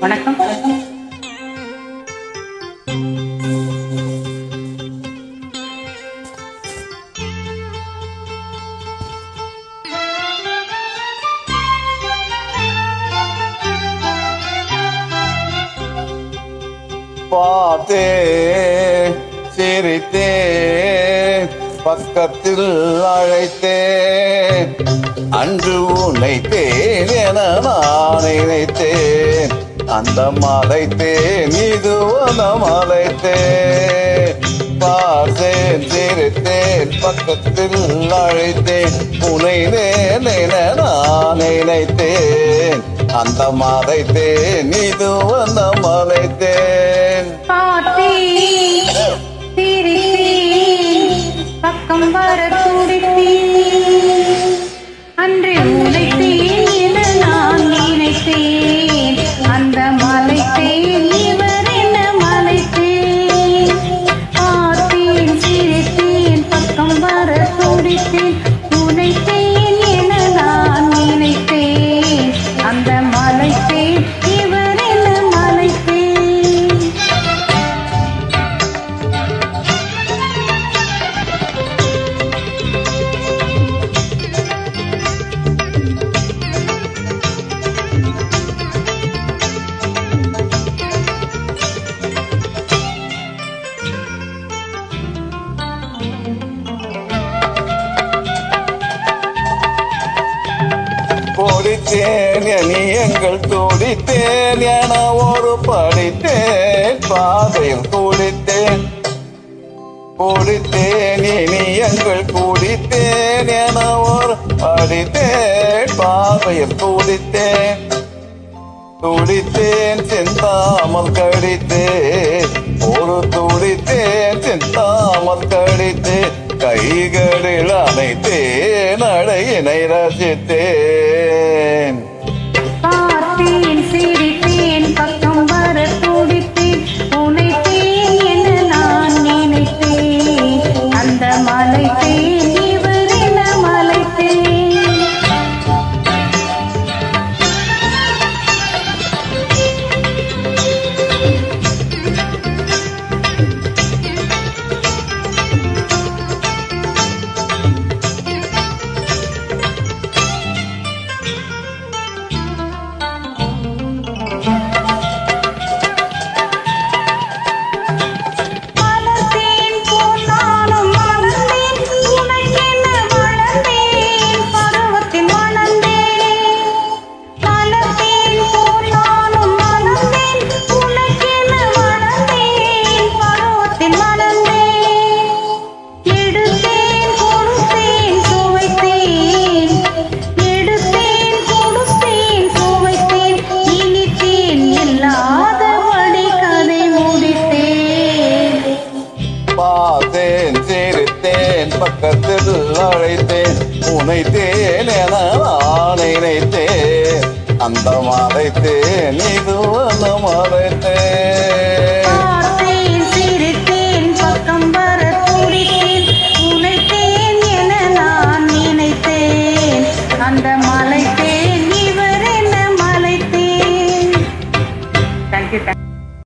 வணக்கம். பார்த்தே சிரித்தே பக்கத்தில் அழைத்தேன், அன்று உன்னைத்தேன் என நான் நினைத்தேன். அந்த மலைத்தேன் இது மலைத்தேன். பார்த்தேன் சிரித்தேன் பக்கத்தில் அழைத்தேன், உன்னை என நான் நினைத்தேன். அந்த மலைத்தேன் இது மலைத்தேன். பக்கம் வர துடித்தேன், அன்று உழைத்தேன் என நான் நினைத்தேன். அந்த மலைத்தேன் இவர் என்ன மலைத்தேன். பார்த்தேன் சிரித்தேன் பக்கம் வர துடித்தேன், உழைத்தேன் என நான் நினைத்தேன். அந்த மலைத்தேன் இவர் என்ன மலைத்தேன். பொடித்தேன் நீ எங்கள் துடித்தேன் என ஒரு படித்தேன், பாதையில் குடித்தேன். குடித்தேன் இனி எங்கள் குடித்தேன் என ஒரு படித்தேன், பாதையில் குடித்தேன். துடித்தேன் சிந்தாமல் கடித்தேன், ஒரு துடித்தேன் சிந்தாமல் கடித்தேன். கைகளில் அணைத்தேன், அழகினை ரசித்தேன். பார்த்தேன் சிரித்தேன் பக்கம் வர துடித்தேன், உனைத்தேன் என நான் நினைத்தேன். அந்த மலைத்தேன் இவர் என்ன மலைத்தேன். பார்த்தேன் சிரித்தேன் பக்கத்தில் அழைத்தேன், உனைத்தேன் என நான் நினைத்தேன். அந்த மலைத்தேன் இது மலைத்தேன்.